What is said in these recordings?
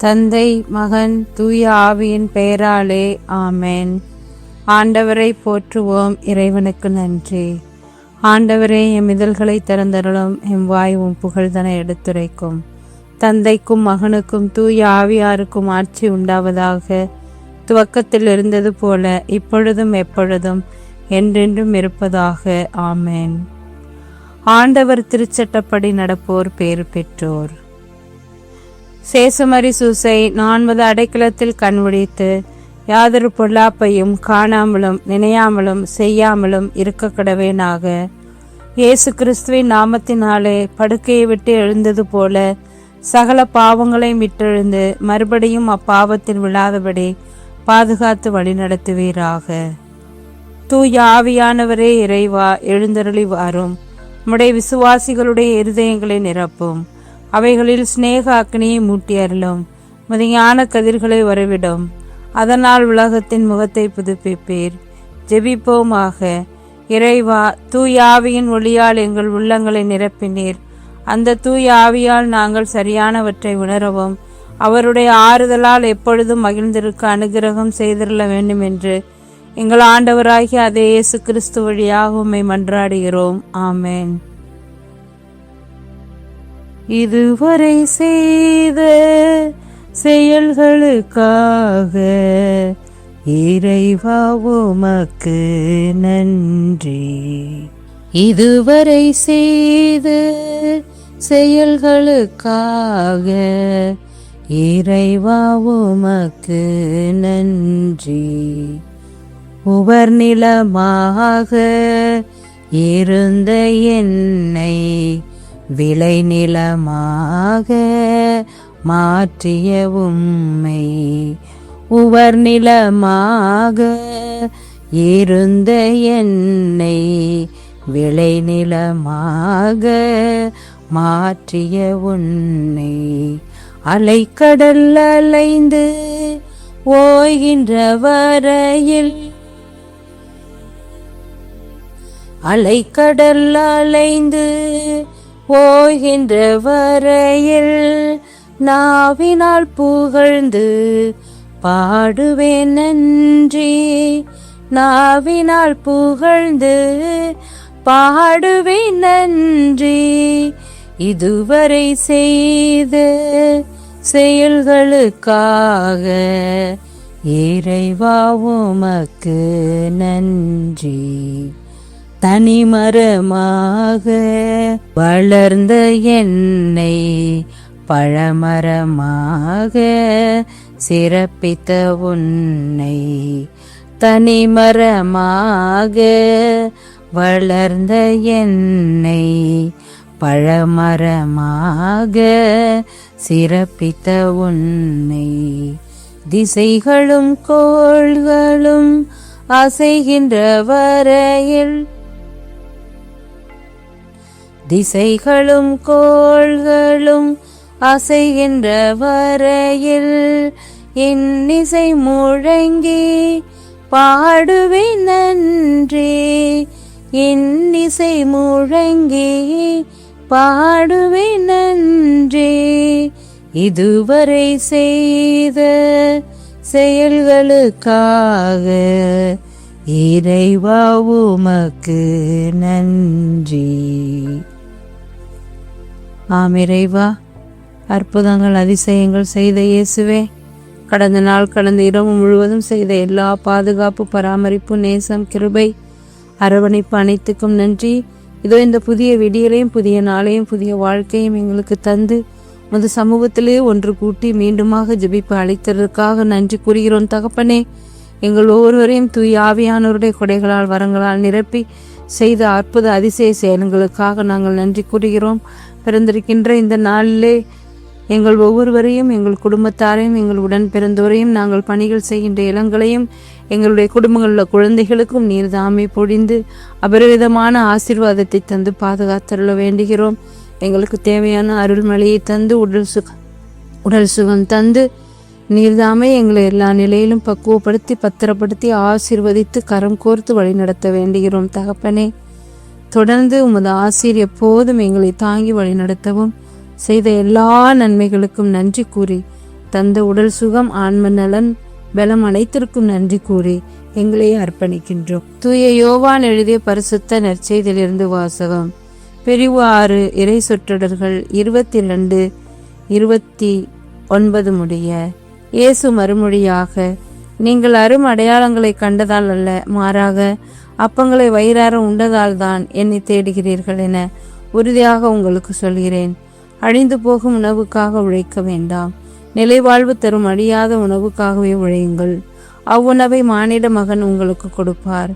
தந்தை, மகன், தூய ஆவியின் பெயராலே ஆமென். ஆண்டவரை போற்றுவோம். இறைவனுக்கு நன்றி. ஆண்டவரே, எம் இதழ்களை திறந்தருளும். எம் வாய் உம் புகழ்தனை எடுத்துரைக்கும். தந்தைக்கும் மகனுக்கும் தூய ஆவியாருக்கும் ஆட்சி உண்டாவதாக. துவக்கத்தில் இருந்தது போல இப்பொழுதும் எப்பொழுதும் என்றென்றும் இருப்பதாக. ஆமென். ஆண்டவர் திருச்சட்டப்படி நடப்போர் பேறு பெற்றோர். சேசுமரி சூசை 4 அடைக்கலத்தில் கண்விழித்து யாதொரு பொல்லாப்பையும் காணாமலும் நினையாமலும் செய்யாமலும் இருக்க கடவேனாக. இயேசு கிறிஸ்துவின் நாமத்தினாலே படுக்கையை விட்டு எழுந்தது போல சகல பாவங்களை விட்டெழுந்து மறுபடியும் அப்பாவத்தில் விழாதபடி பாதுகாத்து வழிநடத்துவீராக. தூய ஆவியானவரே இறைவா, எழுந்தருளி வாரும். உம்முடைய விசுவாசிகளுடைய இருதயங்களை நிரப்பும். அவைகளில் சிநேக அக்னியை மூட்டி அருளும். ஞான கதிர்களை வரவிடும். அதனால் உலகத்தின் முகத்தை புதுப்பிப்பீர். ஜெபிப்போமாக. இறைவா, தூய ஆவியின் ஒளியால் எங்கள் உள்ளங்களை நிரப்பினீர். அந்த தூய ஆவியால் நாங்கள் சரியானவற்றை உணரவும் அவருடைய ஆறுதலால் எப்பொழுதும் மகிழ்ந்திருக்க அனுகிரகம் செய்திருள்ள வேண்டும் என்று எங்கள் ஆண்டவராகிய அதே இயேசு கிறிஸ்து வழியாக உம்மை மன்றாடுகிறோம். ஆமென். இதுவரை செய்த செயல்களுக்காக இறைவா உமக்கு நன்றி. இதுவரை செய்த செயல்களுக்காக இறைவா உமக்கு நன்றி. உவர்நிலமாக இருந்த என்னை விளைநிலமாக மாற்றிய உம்மை, உவர்நிலமாக இருந்த என்னை விளைநிலமாக மாற்றிய உன்னை, அலைக்கடல் அலைந்து ஓய்கின்ற வரையில், அலைக்கடல் அலைந்து ஓய்கின்ற வரையில் நாவினால் புகழ்ந்து பாடுவேன் நன்றி. நாவினால் புகழ்ந்து பாடுவேன் நன்றி. இதுவரை செய்த செயல்களுக்காக இறைவா உமக்கு நன்றி. தனிமரமாக வளர்ந்த என்னை பழமரமாக சிறப்பித்த உன்னை, தனிமரமாக வளர்ந்த என்னை பழமரமாக சிறப்பித்த உன்னை, திசைகளும் கோள்களும் அசைகின்ற வரையில், திசைகளும் கோள்களும் அசைகின்ற வரையில் இன்னிசை முழங்கி பாடுவேன் நன்றி. இன்னிசை முழங்கி பாடுவேன் நன்றி. இதுவரை செய்த செயல்களுக்காக இறைவா உமக்கு நன்றி. இறைவா, அற்புதங்கள் அதிசயங்கள் செய்த இயேசுவே, கடந்த நாள் கடந்த இரவு முழுவதும் செய்த எல்லா பாதுகாப்பு, பராமரிப்பு, நேசம், கிருபை, அரவணைப்பு அனைத்துக்கும் நன்றி. இதோ இந்த புதிய விடியலையும் புதிய நாளையும் புதிய வாழ்க்கையும் எங்களுக்கு தந்து முது சமூகத்திலே ஒன்று கூட்டி மீண்டுமாக ஜெபிப்பு அளித்ததற்காக நன்றி கூறுகிறோம். தகப்பனே, எங்கள் ஒவ்வொருவரையும் தூய ஆவியானவருடைய கொடைகளால் வரங்களால் நிரப்பி செய்த அற்புத அதிசய செயல்களுக்காக நாங்கள் நன்றி கூறுகிறோம். பிறந்திருக்கின்ற இந்த நாளிலே எங்கள் ஒவ்வொருவரையும், எங்கள் குடும்பத்தாரையும், எங்கள் உடன் பிறந்தோரையும், நாங்கள் பணிகள் செய்கின்ற இளங்களையும், எங்களுடைய குடும்பங்களில் குழந்தைகளுக்கும் நீர் தாமே பொழிந்து அபரிவிதமான ஆசீர்வாதத்தை தந்து பாதுகாத்தருள வேண்டுகிறோம். எங்களுக்கு தேவையான அருள்மழையை தந்து உடல் சுகம் தந்து நீர்தாமே எங்களை எல்லா நிலையிலும் பக்குவப்படுத்தி பத்திரப்படுத்தி ஆசீர்வதித்து கரம் கோர்த்து வழி நடத்த வேண்டுகிறோம். தகப்பனே, தொடர்ந்து உமது ஆசீர் எப்போதும் எங்களை தாங்கி வழி நடத்தவும் செய்த எல்லா நன்மைகளுக்கும் நன்றி கூறி தந்த உடல் சுகம், ஆன்ம நலன், பலம் அனைத்திற்கும் நன்றி கூறி எங்களை அர்ப்பணிக்கின்றோம். தூய யோவான் எழுதிய பரிசுத்த நற்செய்தியிலிருந்து வாசகம். பிரிவு 6 இறை சொற்றொடர்கள் 22, 29 முடிய. இயேசு மறுமொழியாக, நீங்கள் அரும் அடையாளங்களை கண்டதால் அல்ல, மாறாக அப்பங்களை வயிறார உண்டதால் தான் என்னை தேடுகிறீர்கள் என உறுதியாக உங்களுக்கு சொல்கிறேன். அழிந்து போகும் உணவுக்காக உழைக்க வேண்டாம், நிலைவாழ்வு தரும் அழியாத உணவுக்காகவே உழையுங்கள். அவ்வுணவை மானிட மகன் உங்களுக்கு கொடுப்பார்.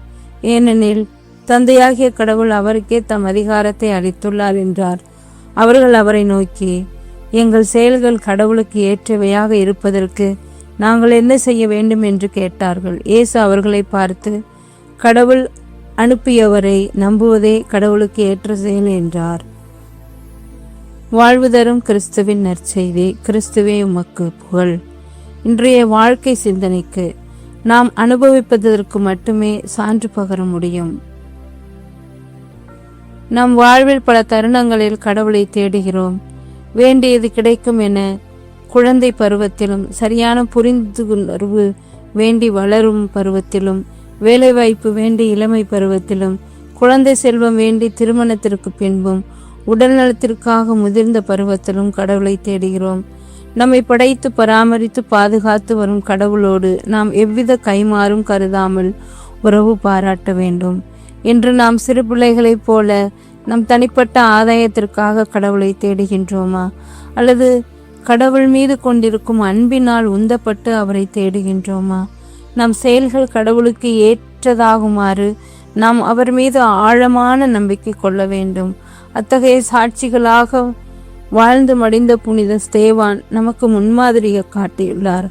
ஏனெனில் தந்தையாகிய கடவுள் அவருக்கே தம் அதிகாரத்தை அளித்துள்ளார் என்றார். அவர்கள் அவரை நோக்கி, எங்கள் செயல்கள் கடவுளுக்கு ஏற்றவையாக இருப்பதற்கு நாங்கள் என்ன செய்ய வேண்டும் என்று கேட்டார்கள். இயேசு அவர்களை பார்த்து, கடவுள் அனுப்பியவரை நம்புவதே கடவுளுக்கு ஏற்ற செயல் என்றார். வாழ்வு தரும் கிறிஸ்துவின் நற்செய்தி. கிறிஸ்துவே உமக்கு புகழ். இன்றைய வாழ்க்கை சிந்தனைக்கு நாம் அனுபவிப்பதற்கு மட்டுமே சான்று பகர முடியும். நம் வாழ்வில் பல தருணங்களில் கடவுளை தேடுகிறோம். வேண்டியது கிடைக்கும் என குழந்தை பருவத்திலும், சரியான புரிந்துணர்வு வேண்டி வளரும் பருவத்திலும், வேலைவாய்ப்பு வேண்டி இளமை பருவத்திலும், குழந்தை செல்வம் வேண்டி திருமணத்திற்கு பின்பும், உடல் நலத்திற்காக முதிர்ந்த பருவத்திலும் கடவுளை தேடுகிறோம். நம்மை படைத்து பராமரித்து பாதுகாத்து வரும் கடவுளோடு நாம் எவ்வித கைமாறும் கருதாமல் உறவு பாராட்ட வேண்டும். இன்று நாம் சிறு பிள்ளைகளைப் போல நம் தனிப்பட்ட ஆதாயத்திற்காக கடவுளை தேடுகின்றோமா, அல்லது கடவுள் மீது கொண்டிருக்கும் அன்பினால் உந்தப்பட்டு அவரை தேடுகின்றோமா? நம் செயல்கள் கடவுளுக்கு ஏற்றதாகுமாறு நாம் அவர் மீது ஆழமான நம்பிக்கை கொள்ள வேண்டும். அத்தகைய சாட்சிகளாக வாழ்ந்து மடிந்த புனித ஸ்தேவான் நமக்கு முன்மாதிரியை காட்டியுள்ளார்.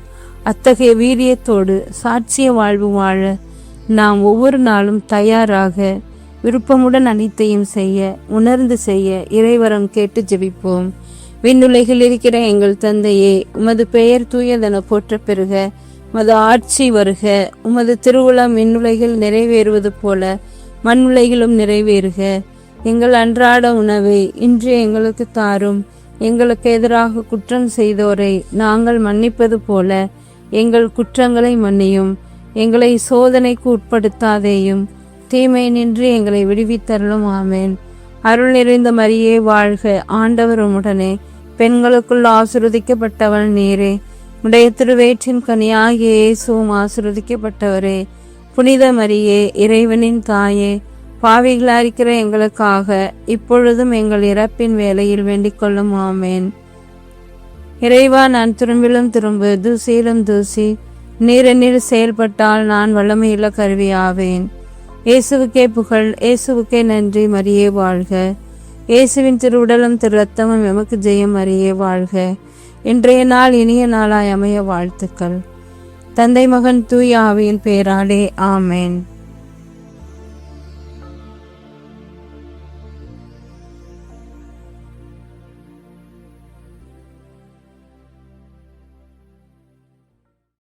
அத்தகைய வீரியத்தோடு சாட்சிய வாழ்வு வாழ நாம் ஒவ்வொரு நாளும் தயாராக, விருப்பமுடன் அனைத்தையும் செய்ய, உணர்ந்து செய்ய இறைவரம் கேட்டு ஜெபிப்போம். விண்ணுலகில் இருக்கிற எங்கள் தந்தையே, உமது பெயர் தூயதென போற்ற பெறுக. உமது ஆட்சி வருக. உமது திருவுளம் விண்ணுலகில் நிறைவேறுவது போல மண்ணுலகிலும் நிறைவேறுக. எங்கள் அன்றாட உணவை இன்று எங்களுக்கு தாரும். எங்களுக்கு எதிராக குற்றம் செய்தோரை நாங்கள் மன்னிப்பது போல எங்கள் குற்றங்களை மன்னியும். எங்களை சோதனைக்கு உட்படுத்தாதேயும், தீமை நின்று எங்களை விடுவித்தருளும். ஆமேன். அருள் நிறைந்த மரியே வாழ்க, ஆண்டவர் உம்முடனே, பெண்களுக்குள் ஆசீர்வதிக்கப்பட்டவள் நீரே. உடைய திருவயிற்றின் கனியாகிய இயேசுவும் ஆசீர்வதிக்கப்பட்டவரே. புனித மரியே, இறைவனின் தாயே, பாவிகளாயிருக்கிற எங்களுக்காக இப்பொழுதும் எங்கள் இறப்பின் வேளையில் வேண்டிக் கொள்ளும். ஆமேன். இறைவா, நான் திரும்பிலும் திரும்ப, தூசியிலும் தூசி, நீரெண்ணில் செயல்பட்டால் நான் வல்லமையுள்ள கருவியாவேன். இயேசுவுக்கே புகழ், இயேசுவுக்கே நன்றி. மரியே வாழ்க. இயேசுவின் திருவுடலும் திரு ரத்தமும் எமக்கு ஜெயம். மரியே வாழ்க. இன்றைய நாள் இனிய நாளாய் அமைய வாழ்த்துக்கள். தந்தை, மகன், தூய ஆவியின் பெயராலே. ஆமேன்.